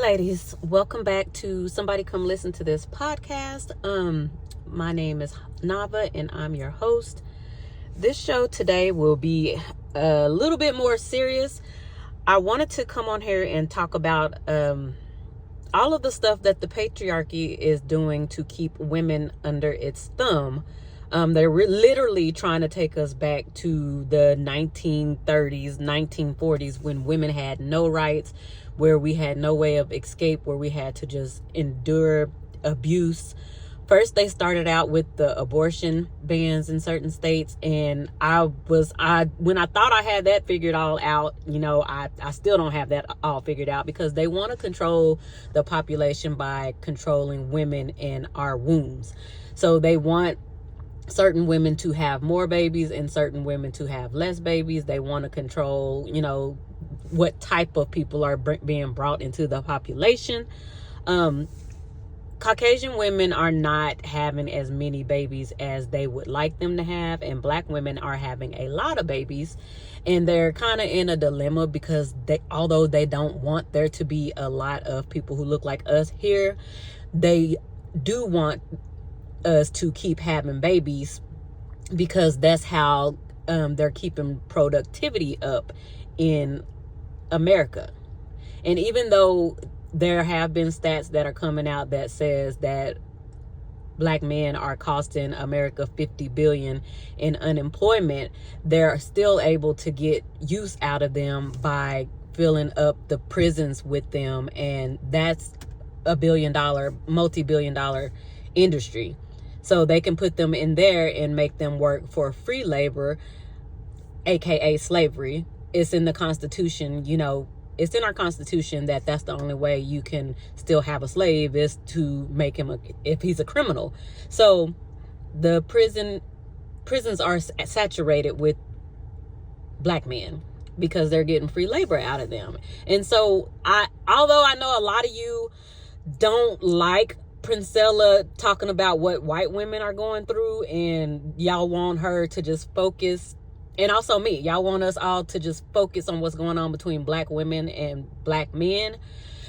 ladies, welcome back to Somebody Come Listen to This podcast. My name is Nava and I'm your host. This show today will be a little bit more serious. I wanted to come on here and talk about all of the stuff that the patriarchy is doing to keep women under its thumb. They're literally trying to take us back to the 1930s, 1940s, when women had no rights, where we had no way of escape, where we had to just endure abuse. First, they started out with the abortion bans in certain states, and when I thought I had that figured all out, I still don't have that all figured out, because they want to control the population by controlling women and our wombs. So they want certain women to have more babies and certain women to have less babies. They want to control, what type of people are being brought into the population. Caucasian women are not having as many babies as they would like them to have, and black women are having a lot of babies, and they're kind of in a dilemma because although they don't want there to be a lot of people who look like us here, they do want us to keep having babies, because that's how they're keeping productivity up in America. And even though there have been stats that are coming out that says that black men are costing America $50 billion in unemployment, they're still able to get use out of them by filling up the prisons with them, and that's a multi-billion dollar industry. So they can put them in there and make them work for free labor, aka slavery. It's in the Constitution, it's in our Constitution that that's the only way you can still have a slave, is to make him if he's a criminal. So the prisons are saturated with black men because they're getting free labor out of them. And so although I know a lot of you don't like Princella talking about what white women are going through, and y'all want her to just focus, and also me, y'all want us all to just focus on what's going on between black women and black men.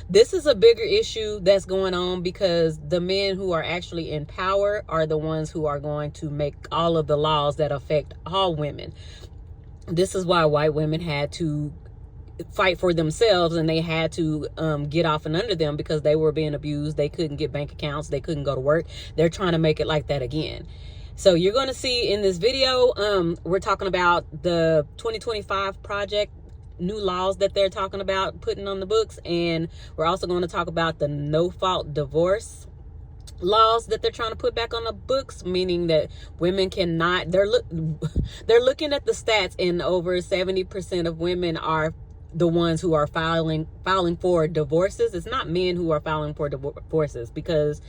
This is a bigger issue that's going on, because the men who are actually in power are the ones who are going to make all of the laws that affect all women. This is why white women had to fight for themselves, and they had to get off and under them, because they were being abused. They couldn't get bank accounts, they couldn't go to work. They're trying to make it like that again. So you're going to see in this video, we're talking about the 2025 project, new laws that they're talking about putting on the books, and we're also going to talk about the no-fault divorce laws that they're trying to put back on the books, meaning that women cannot, they're looking at the stats, and over 70% of women are the ones who are filing for divorces. It's not men who are filing for divorces, because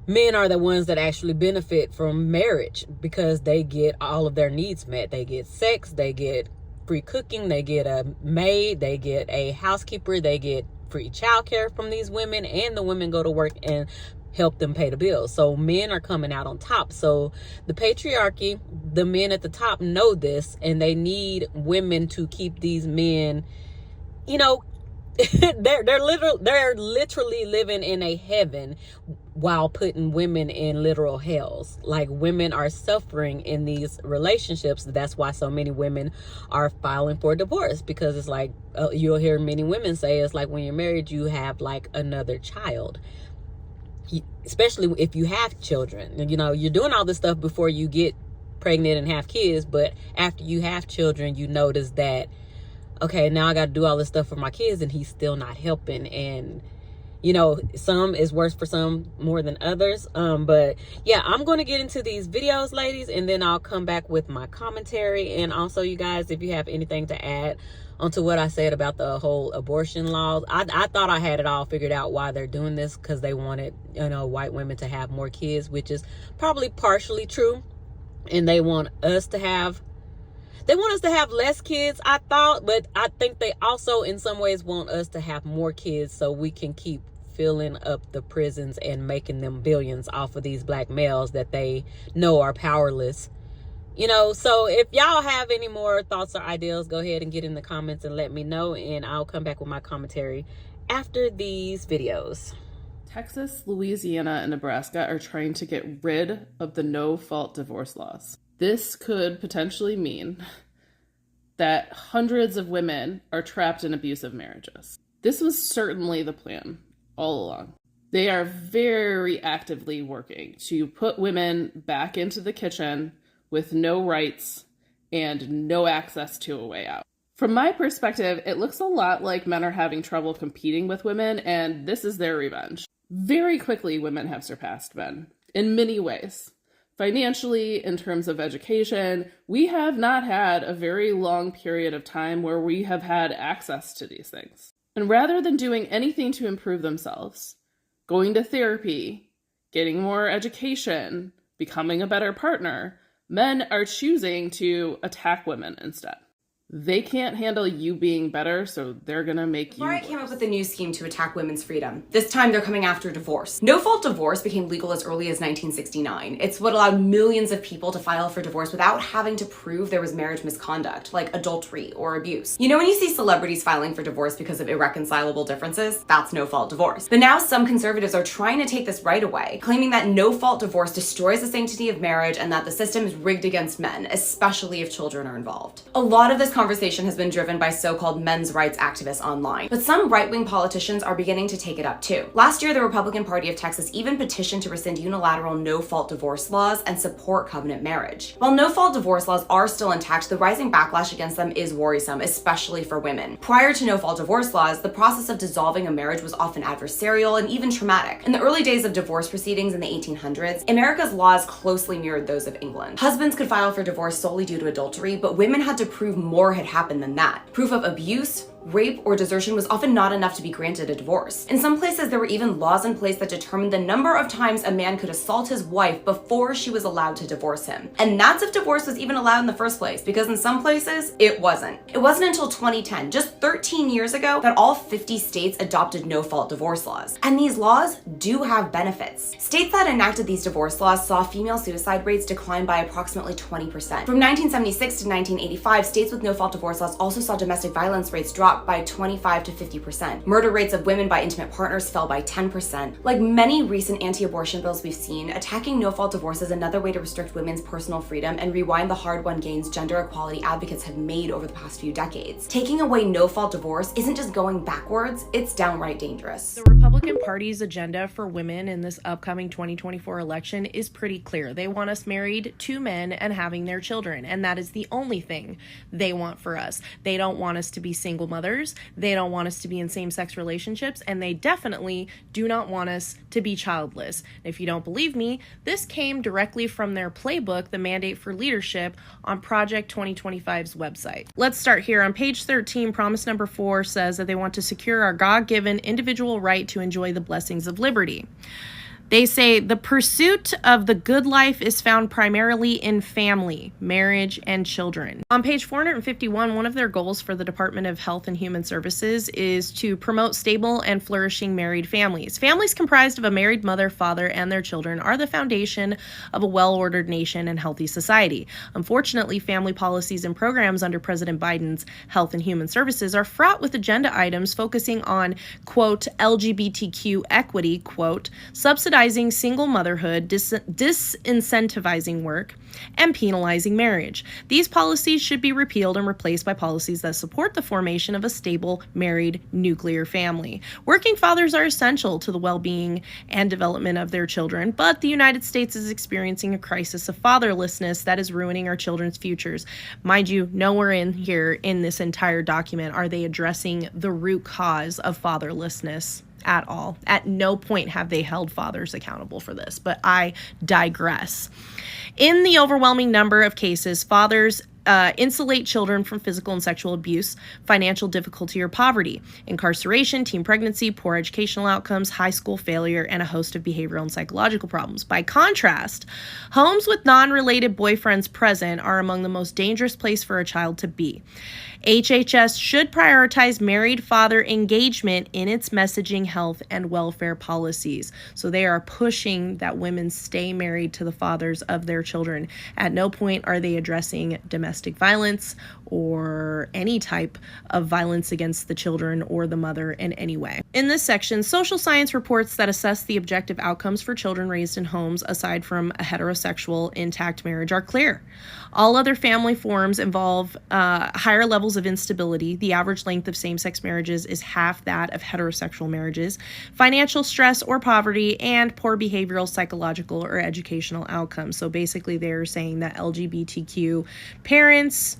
men are the ones that actually benefit from marriage, because they get all of their needs met. They get sex, they get free cooking, they get a maid, they get a housekeeper, they get free childcare from these women, and the women go to work and help them pay the bills. So men are coming out on top. So the patriarchy, the men at the top know this, and they need women to keep these men, they're literally living in a heaven while putting women in literal hells. Like, women are suffering in these relationships. That's why so many women are filing for divorce, because it's like, you'll hear many women say, it's like when you're married, you have like another child, especially if you have children. You're doing all this stuff before you get pregnant and have kids, but after you have children, you notice that, okay, now I got to do all this stuff for my kids, and he's still not helping. And some is worse for some more than others. But yeah, I'm going to get into these videos, ladies, and then I'll come back with my commentary. And also, you guys, if you have anything to add onto what I said about the whole abortion laws, I thought I had it all figured out why they're doing this, because they wanted, white women to have more kids, which is probably partially true. And they want us to have less kids, I thought, but I think they also in some ways want us to have more kids so we can keep filling up the prisons and making them billions off of these black males that they know are powerless. So if y'all have any more thoughts or ideas, go ahead and get in the comments and let me know, and I'll come back with my commentary after these videos. Texas, Louisiana, and Nebraska are trying to get rid of the no-fault divorce laws. This could potentially mean that hundreds of women are trapped in abusive marriages. This was certainly the plan all along. They are very actively working to put women back into the kitchen with no rights and no access to a way out. From my perspective, it looks a lot like men are having trouble competing with women, and this is their revenge. Very quickly, women have surpassed men in many ways. Financially, in terms of education, we have not had a very long period of time where we have had access to these things. And rather than doing anything to improve themselves, going to therapy, getting more education, becoming a better partner, men are choosing to attack women instead. They can't handle you being better, so they're gonna make you worse. came up with a new scheme to attack women's freedom. This time they're coming after divorce. No-fault divorce became legal as early as 1969. It's what allowed millions of people to file for divorce without having to prove there was marriage misconduct, like adultery or abuse. You know when you see celebrities filing for divorce because of irreconcilable differences? That's no-fault divorce. But now some conservatives are trying to take this right away, claiming that no-fault divorce destroys the sanctity of marriage and that the system is rigged against men, especially if children are involved. A lot of this conversation has been driven by so-called men's rights activists online, but some right-wing politicians are beginning to take it up too. Last year, the Republican Party of Texas even petitioned to rescind unilateral no-fault divorce laws and support covenant marriage. While no-fault divorce laws are still intact, the rising backlash against them is worrisome, especially for women. Prior to no-fault divorce laws, the process of dissolving a marriage was often adversarial and even traumatic. In the early days of divorce proceedings in the 1800s, America's laws closely mirrored those of England. Husbands could file for divorce solely due to adultery, but women had to prove more had happened than that. Proof of abuse, rape, or desertion was often not enough to be granted a divorce. In some places, there were even laws in place that determined the number of times a man could assault his wife before she was allowed to divorce him. And that's if divorce was even allowed in the first place, because in some places, it wasn't. It wasn't until 2010, just 13 years ago, that all 50 states adopted no-fault divorce laws. And these laws do have benefits. States that enacted these divorce laws saw female suicide rates decline by approximately 20%. From 1976 to 1985, states with no-fault divorce laws also saw domestic violence rates drop by 25 to 50%. Murder rates of women by intimate partners fell by 10%. Like many recent anti-abortion bills we've seen, attacking no-fault divorce is another way to restrict women's personal freedom and rewind the hard-won gains gender equality advocates have made over the past few decades. Taking away no-fault divorce isn't just going backwards, it's downright dangerous. The Republican Party's agenda for women in this upcoming 2024 election is pretty clear. They want us married to men and having their children, and that is the only thing they want for us. They don't want us to be single mothers. They don't want us to be in same-sex relationships, and they definitely do not want us to be childless. If you don't believe me, this came directly from their playbook, The Mandate for Leadership, on Project 2025's website. Let's start here. On page 13, promise number 4 says that they want to secure our God-given individual right to enjoy the blessings of liberty. They say the pursuit of the good life is found primarily in family, marriage, and children. On page 451, one of their goals for the Department of Health and Human Services is to promote stable and flourishing married families. Families comprised of a married mother, father, and their children are the foundation of a well-ordered nation and healthy society. Unfortunately, family policies and programs under President Biden's Health and Human Services are fraught with agenda items focusing on, quote, LGBTQ equity, quote, subsidizing single motherhood, disincentivizing work, and penalizing marriage. These policies should be repealed and replaced by policies that support the formation of a stable, married, nuclear family. Working fathers are essential to the well-being and development of their children, but the United States is experiencing a crisis of fatherlessness that is ruining our children's futures. Mind you, nowhere in here in this entire document are they addressing the root cause of fatherlessness at all. At no point have they held fathers accountable for this, but I digress. In the overwhelming number of cases, fathers insulate children from physical and sexual abuse, financial difficulty, or poverty, incarceration, teen pregnancy, poor educational outcomes, high school failure, and a host of behavioral and psychological problems. By contrast, homes with non-related boyfriends present are among the most dangerous place for a child to be. HHS should prioritize married father engagement in its messaging, health, and welfare policies. So they are pushing that women stay married to the fathers of their children. At no point are they addressing domestic domestic violence or any type of violence against the children or the mother in any way. In this section, social science reports that assess the objective outcomes for children raised in homes aside from a heterosexual intact marriage are clear. All other family forms involve higher levels of instability. The average length of same-sex marriages is half that of heterosexual marriages. Financial stress or poverty, and poor behavioral, psychological, or educational outcomes. So basically they're saying that LGBTQ parents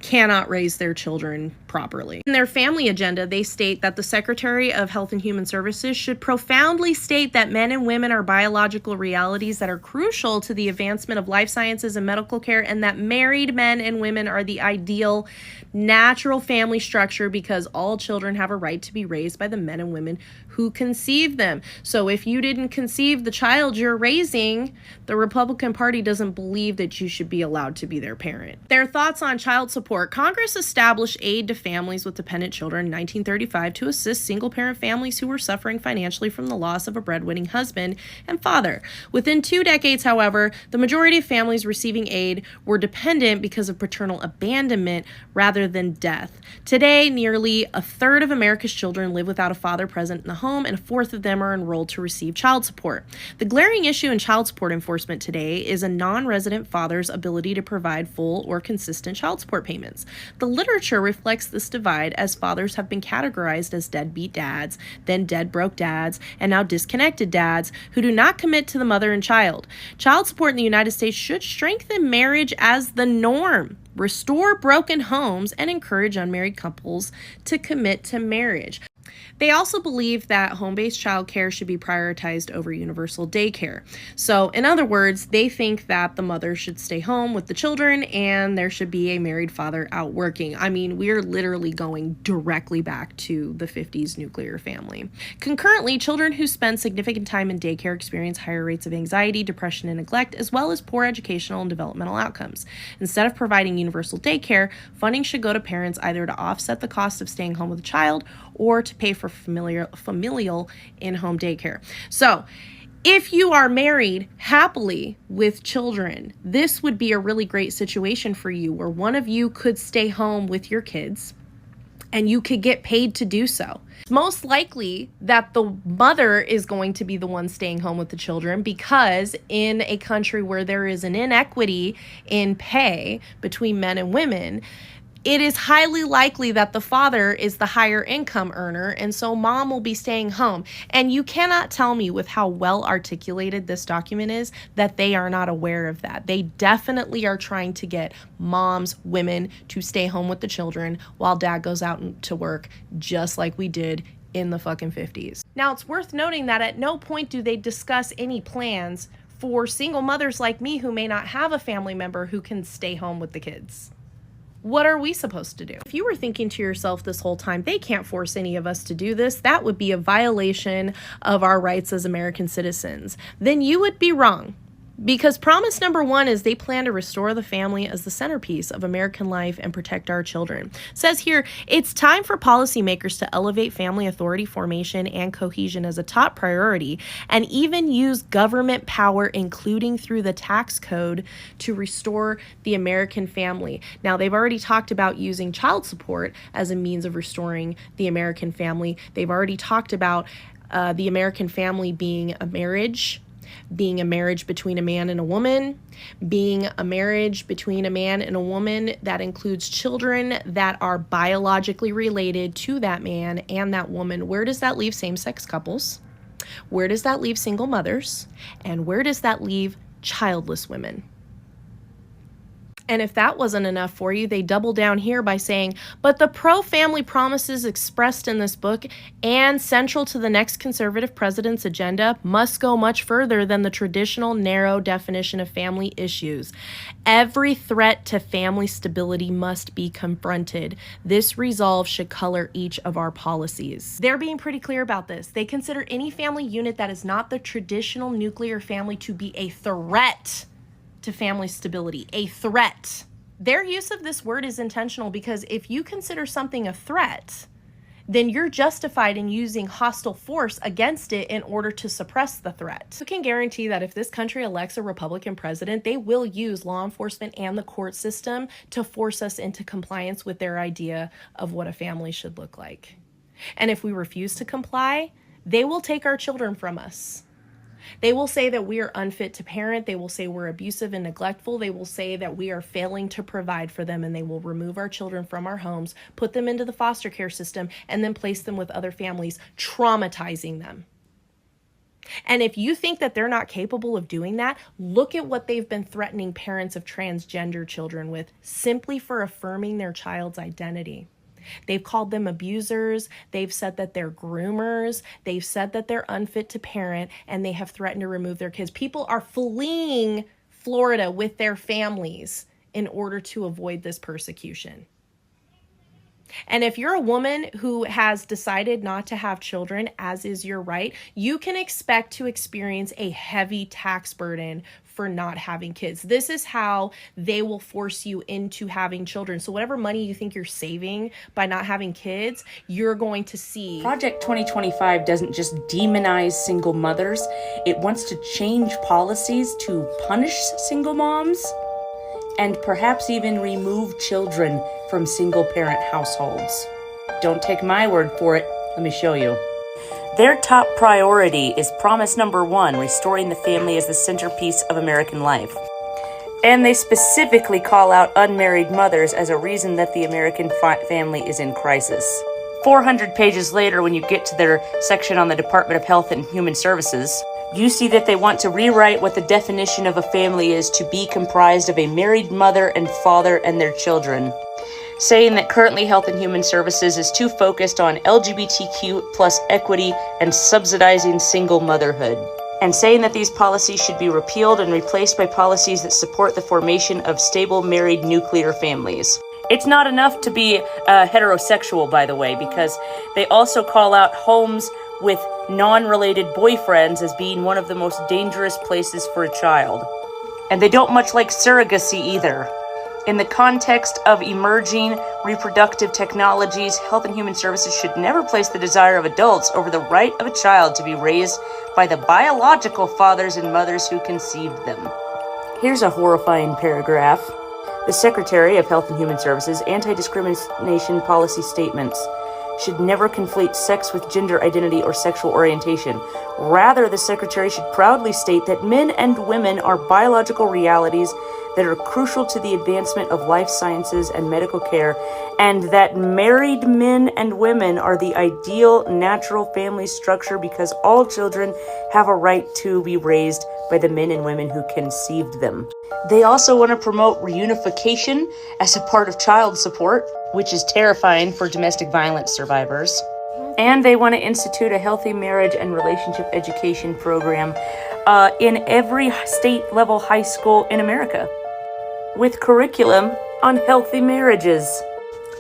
cannot raise their children properly. In their family agenda, they state that the Secretary of Health and Human Services should profoundly state that men and women are biological realities that are crucial to the advancement of life sciences and medical care, and that married men and women are the ideal natural family structure because all children have a right to be raised by the men and women who conceive them. So if you didn't conceive the child you're raising, the Republican Party doesn't believe that you should be allowed to be their parent. Their thoughts on child support. Congress established aid to families with dependent children in 1935 to assist single-parent families who were suffering financially from the loss of a breadwinning husband and father. Within 2 decades, however, the majority of families receiving aid were dependent because of paternal abandonment rather than death. Today, nearly a third of America's children live without a father present in the home, and a fourth of them are enrolled to receive child support. The glaring issue in child support enforcement today is a non-resident father's ability to provide full or consistent child support payments. The literature reflects this divide, as fathers have been categorized as deadbeat dads, then dead broke dads, and now disconnected dads who do not commit to the mother and child. Child support in the United States should strengthen marriage as the norm, restore broken homes, and encourage unmarried couples to commit to marriage. They also believe that home-based childcare should be prioritized over universal daycare. So, in other words, they think that the mother should stay home with the children and there should be a married father out working. I mean, we're literally going directly back to the 50s nuclear family. Concurrently, children who spend significant time in daycare experience higher rates of anxiety, depression, and neglect, as well as poor educational and developmental outcomes. Instead of providing universal daycare, funding should go to parents either to offset the cost of staying home with a child or to pay for familial in-home daycare. So, if you are married happily with children, this would be a really great situation for you where one of you could stay home with your kids and you could get paid to do so. It's most likely that the mother is going to be the one staying home with the children, because in a country where there is an inequity in pay between men and women, it is highly likely that the father is the higher income earner, and so mom will be staying home. And you cannot tell me, with how well articulated this document is, that they are not aware of that. They definitely are trying to get moms, women, to stay home with the children while dad goes out to work, just like we did in the fucking 50s. Now, it's worth noting that at no point do they discuss any plans for single mothers like me who may not have a family member who can stay home with the kids. What are we supposed to do? If you were thinking to yourself this whole time, they can't force any of us to do this, that would be a violation of our rights as American citizens, then you would be wrong. Because promise number one is they plan to restore the family as the centerpiece of American life and protect our children. It says here, it's time for policymakers to elevate family authority formation and cohesion as a top priority, and even use government power, including through the tax code, to restore the American family. Now, they've already talked about using child support as a means of restoring the American family. They've already talked about the American family being a marriage between a man and a woman, being a marriage between a man and a woman that includes children that are biologically related to that man and that woman. Where does that leave same-sex couples? Where does that leave single mothers? And where does that leave childless women? And if that wasn't enough for you, they double down here by saying, but the pro-family promises expressed in this book and central to the next conservative president's agenda must go much further than the traditional narrow definition of family issues. Every threat to family stability must be confronted. This resolve should color each of our policies. They're being pretty clear about this. They consider any family unit that is not the traditional nuclear family to be a threat to family stability, a threat. Their use of this word is intentional, because if you consider something a threat, then you're justified in using hostile force against it in order to suppress the threat. You can guarantee that if this country elects a Republican president, they will use law enforcement and the court system to force us into compliance with their idea of what a family should look like. And if we refuse to comply, they will take our children from us. They will say that we are unfit to parent. They will say we're abusive and neglectful. They will say that we are failing to provide for them, and they will remove our children from our homes, put them into the foster care system, and then place them with other families, traumatizing them. And if you think that they're not capable of doing that, look at what they've been threatening parents of transgender children with simply for affirming their child's identity. They've called them abusers. They've said that they're groomers. They've said that they're unfit to parent, and they have threatened to remove their kids. People are fleeing Florida with their families in order to avoid this persecution. And if you're a woman who has decided not to have children, as is your right, you can expect to experience a heavy tax burden for not having kids. This is how they will force you into having children. So whatever money you think you're saving by not having kids, you're going to see. Project 2025 doesn't just demonize single mothers. It wants to change policies to punish single moms and perhaps even remove children from single-parent households. Don't take my word for it. Let me show you. Their top priority is promise number 1, restoring the family as the centerpiece of American life. And they specifically call out unmarried mothers as a reason that the American family is in crisis. 400 pages later, when you get to their section on the Department of Health and Human Services, you see that they want to rewrite what the definition of a family is to be comprised of a married mother and father and their children, saying that currently Health and Human Services is too focused on LGBTQ plus equity and subsidizing single motherhood, and saying that these policies should be repealed and replaced by policies that support the formation of stable married nuclear families. It's not enough to be heterosexual, by the way, because they also call out homes with non-related boyfriends as being one of the most dangerous places for a child. And they don't much like surrogacy either. In the context of emerging reproductive technologies, Health and Human Services should never place the desire of adults over the right of a child to be raised by the biological fathers and mothers who conceived them. Here's a horrifying paragraph. The Secretary of Health and Human Services anti-discrimination policy statements should never conflate sex with gender identity or sexual orientation. Rather, the Secretary should proudly state that men and women are biological realities that are crucial to the advancement of life sciences and medical care, and that married men and women are the ideal natural family structure because all children have a right to be raised by the men and women who conceived them. They also want to promote reunification as a part of child support, which is terrifying for domestic violence survivors. And they want to institute a healthy marriage and relationship education program in every state-level high school in America, with curriculum on healthy marriages.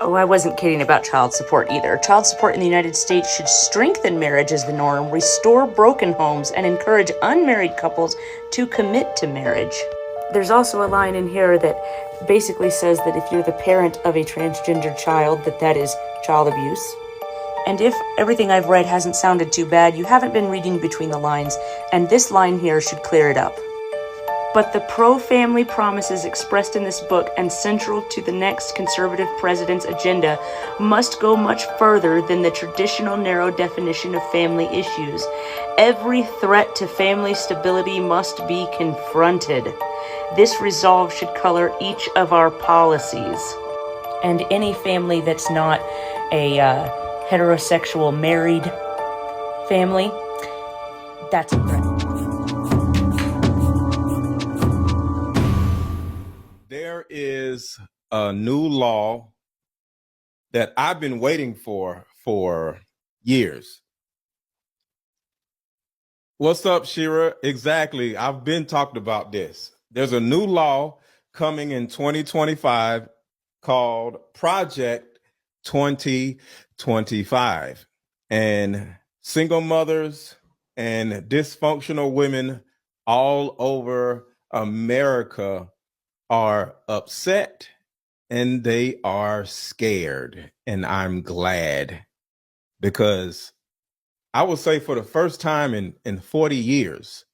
Oh, I wasn't kidding about child support either. Child support in the United States should strengthen marriage as the norm, restore broken homes, and encourage unmarried couples to commit to marriage. There's also a line in here that basically says that if you're the parent of a transgender child, that is child abuse. And if everything I've read hasn't sounded too bad, you haven't been reading between the lines, and this line here should clear it up. But the pro-family promises expressed in this book and central to the next conservative president's agenda must go much further than the traditional narrow definition of family issues. Every threat to family stability must be confronted. This resolve should color each of our policies. And any family that's not a heterosexual married family, that's a threat. There is a new law that I've been waiting for years. What's up, Shira? Exactly. I've been talking about this. There's a new law coming in 2025 called Project 2025. And single mothers and dysfunctional women all over America are upset and they are scared. And I'm glad because I would say for the first time in 40 years,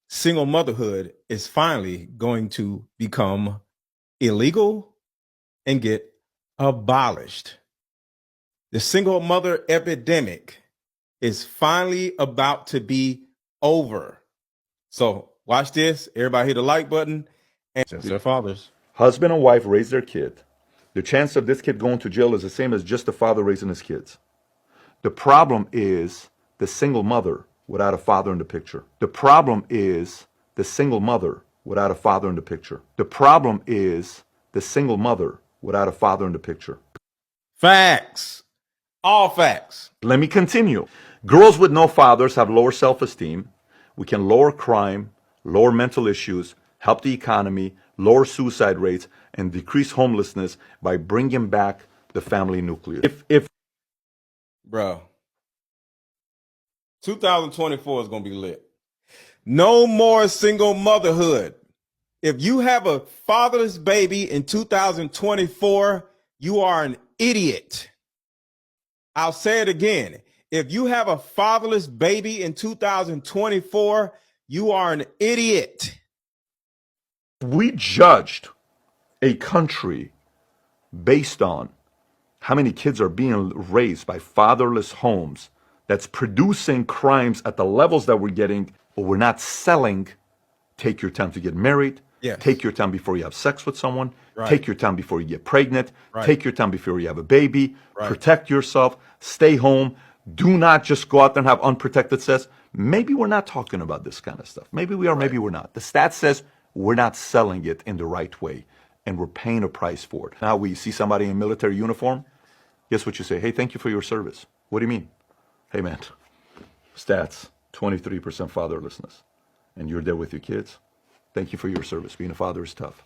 single motherhood is finally going to become illegal and get abolished. The single mother epidemic is finally about to be over. So watch this. Everybody hit the like button. And since their fathers. Husband and wife raise their kid. The chance of this kid going to jail is the same as just the father raising his kids. The problem is the single mother without a father in the picture. The problem is the single mother without a father in the picture. The problem is the single mother without a father in the picture. Facts. All facts. Let me continue. Girls with no fathers have lower self-esteem. We can lower crime, lower mental issues, help the economy, lower suicide rates, and decrease homelessness by bringing back the family nucleus. Bro, 2024 is going to be lit. No more single motherhood. If you have a fatherless baby in 2024, you are an idiot. I'll say it again. If you have a fatherless baby in 2024, you are an idiot. We judged a country based on how many kids are being raised by fatherless homes that's producing crimes at the levels that we're getting, but we're not selling. Take your time to get married. Yes. Take your time before you have sex with someone. Right. Take your time before you get pregnant. Right. Take your time before you have a baby. Right. Protect yourself. Stay home. Do not just go out there and have unprotected sex. Maybe we're not talking about this kind of stuff. Maybe we are, maybe we're not. The stat says we're not selling it in the right way, and we're paying a price for it. Now we see somebody in military uniform, guess what you say? Hey, thank you for your service. What do you mean? Hey, man, stats, 23% fatherlessness, and you're there with your kids. Thank you for your service. Being a father is tough.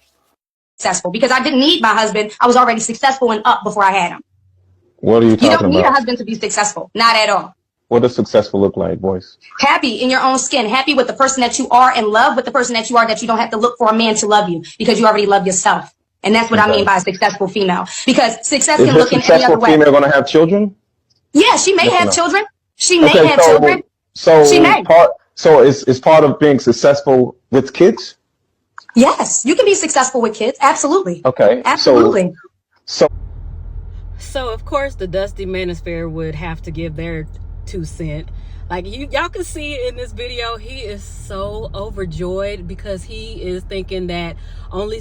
Successful because I didn't need my husband. I was already successful and up before I had him. What are you talking about? You don't need a husband to be successful. Not at all. What does successful look like, boys? Happy in your own skin. Happy with the person that you are, and love with the person that you are, that you don't have to look for a man to love you because you already love yourself. And that's what I mean by a successful female. Because success can look in any other way. Is this successful female going to have children? Yeah, she may have children. She may have so, children. So she may. Is part of being successful with kids? Yes, you can be successful with kids. Absolutely. Okay. Absolutely. So of course the Dusty Manosphere would have to give their 2 cents. Like y'all can see it in this video, he is so overjoyed because he is thinking that only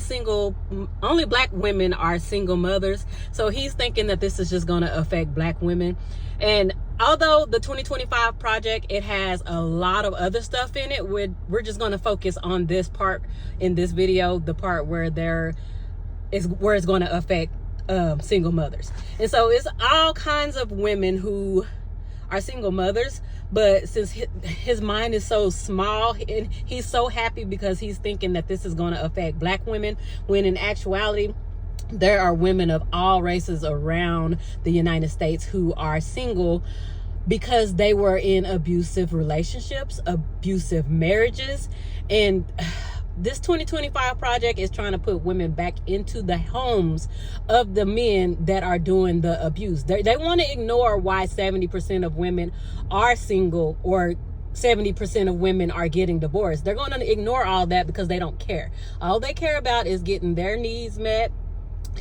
black women are single mothers. So he's thinking that this is just going to affect black women. And although the 2025 project, it has a lot of other stuff in it, we're just going to focus on this part in this video, the part where it's going to affect single mothers. And so it's all kinds of women who are single mothers, but since his mind is so small and he's so happy because he's thinking that this is going to affect black women, when in actuality there are women of all races around the United States who are single because they were in abusive relationships, abusive marriages. And this 2025 project is trying to put women back into the homes of the men that are doing the abuse. They want to ignore why 70% of women are single or 70% of women are getting divorced. They're going to ignore all that because they don't care. All they care about is getting their needs met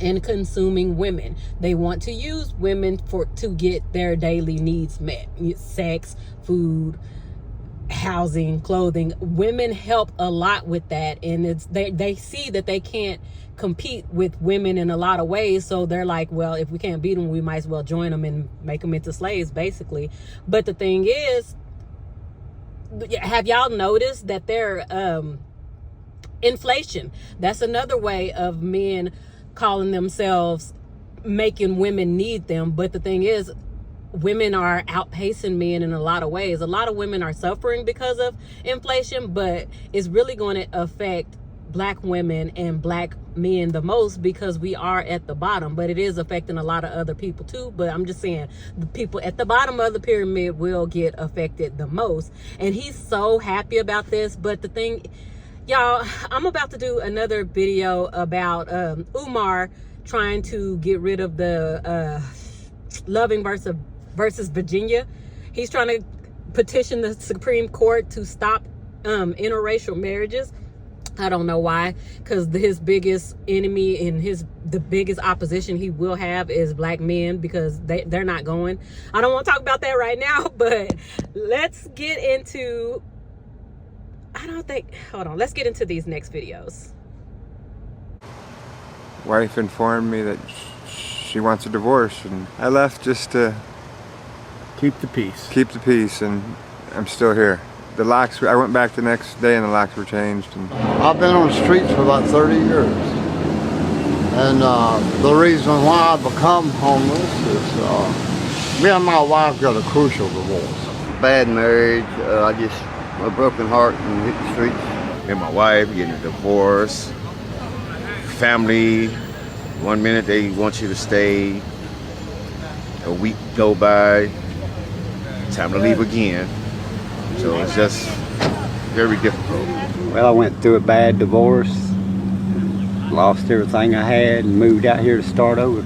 and consuming women. They want to use women to get their daily needs met. Sex, food, housing, clothing. Women help a lot with that, and they see that they can't compete with women in a lot of ways, so they're like, well, if we can't beat them, we might as well join them and make them into slaves, basically. But the thing is, have y'all noticed that inflation, that's another way of men calling themselves making women need them. But the thing is, women are outpacing men in a lot of ways. A lot of women are suffering because of inflation, but it's really going to affect black women and black men the most because we are at the bottom. But it is affecting a lot of other people too. But I'm just saying, the people at the bottom of the pyramid will get affected the most. And he's so happy about this. But the thing, y'all, I'm about to do another video about Umar trying to get rid of the loving versus versus Virginia. He's trying to petition the Supreme Court to stop interracial marriages. I don't know why, because his biggest enemy and the biggest opposition he will have is black men, because they're not going. I don't want to talk about that right now, but let's get into, let's get into these next videos. Wife informed me that she wants a divorce, and I left just to keep the peace. Keep the peace, and I'm still here. The locks, I went back the next day and the locks were changed. And I've been on the streets for about 30 years. And the reason why I become homeless is me and my wife got a crucial divorce. Bad marriage, a broken heart and hit the streets. Me and my wife getting a divorce. Family, 1 minute they want you to stay. A week go by, time to leave again. So it's just very difficult. Well, I went through a bad divorce, lost everything I had, and moved out here to start over.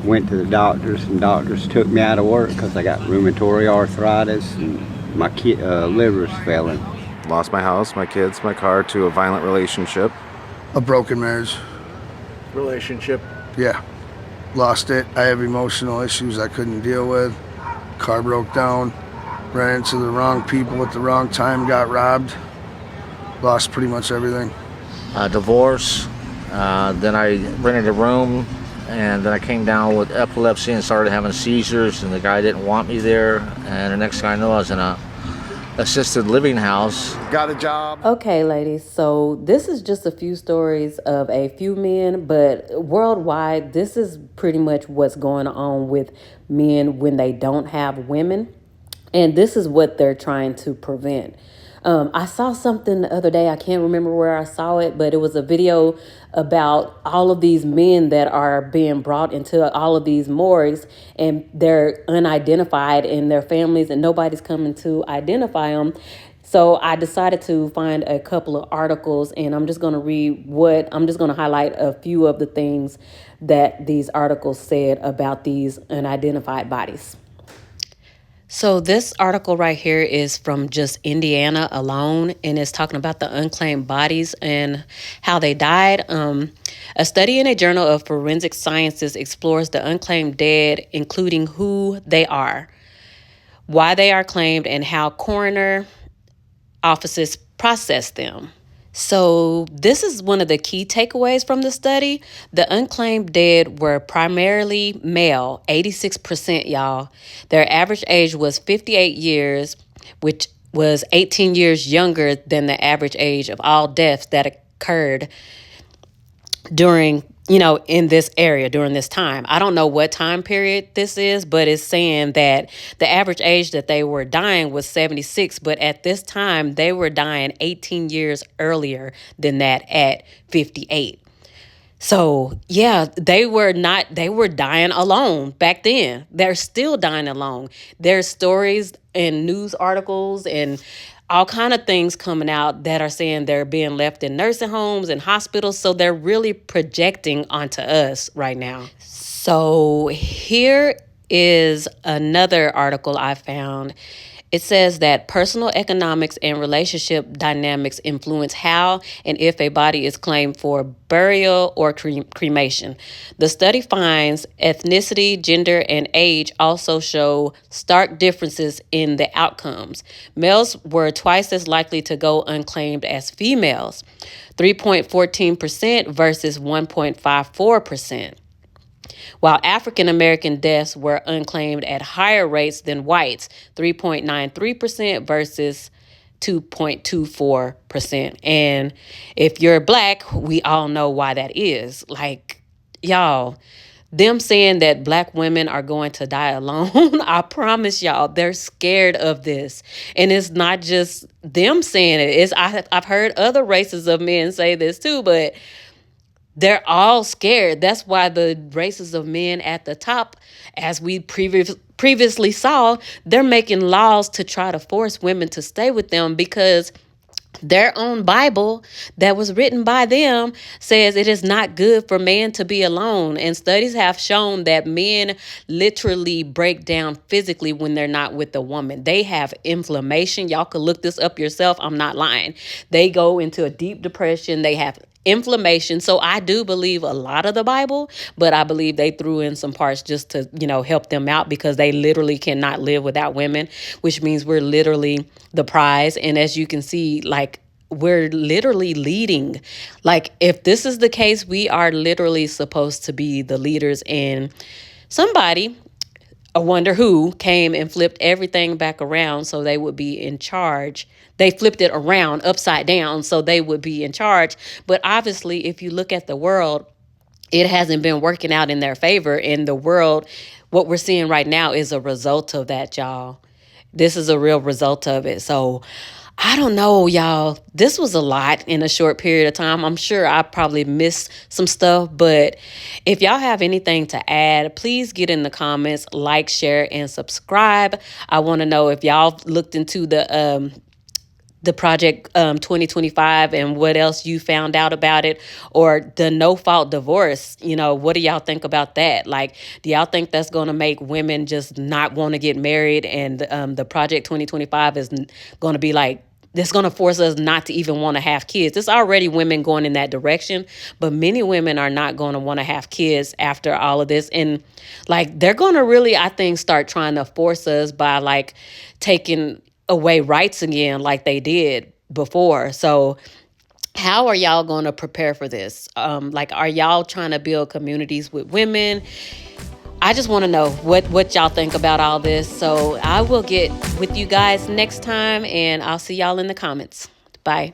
Went to the doctors, and doctors took me out of work because I got rheumatoid arthritis and my liver's failing. Lost my house, my kids, my car to a violent relationship. A broken marriage. Relationship? Yeah. Lost it. I have emotional issues I couldn't deal with. Car broke down. Ran into the wrong people at the wrong time, got robbed, lost pretty much everything. Divorce, then I rented a room, and then I came down with epilepsy and started having seizures, and the guy didn't want me there, and the next thing I know I was in a assisted living house. Got a job. Okay, ladies, so this is just a few stories of a few men, but worldwide, this is pretty much what's going on with men when they don't have women. And this is what they're trying to prevent. I saw something the other day. I can't remember where I saw it, but it was a video about all of these men that are being brought into all of these morgues, and they're unidentified in their families, and nobody's coming to identify them. So I decided to find a couple of articles, and I'm just going to highlight a few of the things that these articles said about these unidentified bodies. So this article right here is from just Indiana alone, and it's talking about the unclaimed bodies and how they died. A study in a journal of forensic sciences explores the unclaimed dead, including who they are, why they are claimed, and how coroner offices process them. So this is one of the key takeaways from the study. The unclaimed dead were primarily male, 86%, y'all. Their average age was 58 years, which was 18 years younger than the average age of all deaths that occurred during, in this area during this time. I don't know what time period this is, but it's saying that the average age that they were dying was 76, but at this time they were dying 18 years earlier than that at 58. So yeah, they were dying alone back then. They're still dying alone. There's stories and news articles and all kind of things coming out that are saying they're being left in nursing homes and hospitals. So they're really projecting onto us right now. So here is another article I found. It says that personal economics and relationship dynamics influence how and if a body is claimed for burial or cremation. The study finds ethnicity, gender, and age also show stark differences in the outcomes. Males were twice as likely to go unclaimed as females, 3.14% versus 1.54%. While African American deaths were unclaimed at higher rates than whites, 3.93% versus 2.24%. And if you're black, we all know why that is. Like, y'all, them saying that black women are going to die alone, I promise y'all, they're scared of this. And it's not just them saying it. I've heard other races of men say this too, but they're all scared. That's why the races of men at the top, as we previously saw, they're making laws to try to force women to stay with them because Their own Bible that was written by them says it is not good for man to be alone. And studies have shown that men literally break down physically when they're not with the woman. They have inflammation. Y'all could look this up yourself. I'm not lying. They go into a deep depression. They have inflammation. So I do believe a lot of the Bible, but I believe they threw in some parts just to, help them out, because they literally cannot live without women, which means we're literally the prize. And as you can see, like, we're literally leading. Like, if this is the case, we are literally supposed to be the leaders. And somebody, I wonder who, came and flipped everything back around so they would be in charge. They flipped it around upside down so they would be in charge. But obviously, if you look at the world, it hasn't been working out in their favor. In the world, what we're seeing right now is a result of that, y'all. This is a real result of it. So I don't know, y'all. This was a lot in a short period of time. I'm sure I probably missed some stuff, but if y'all have anything to add, please get in the comments, like, share, and subscribe. I want to know if y'all looked into the Project 2025 and what else you found out about it, or the no-fault divorce. What do y'all think about that? Like, do y'all think that's going to make women just not want to get married? And the Project 2025 is going to be like, that's going to force us not to even want to have kids. There's already women going in that direction, but many women are not going to want to have kids after all of this. And like, they're going to really, I think, start trying to force us by like taking away rights again like they did before. So how are y'all going to prepare for this? Are y'all trying to build communities with women? I just want to know what y'all think about all this. So I will get with you guys next time, and I'll see y'all in the comments. Bye.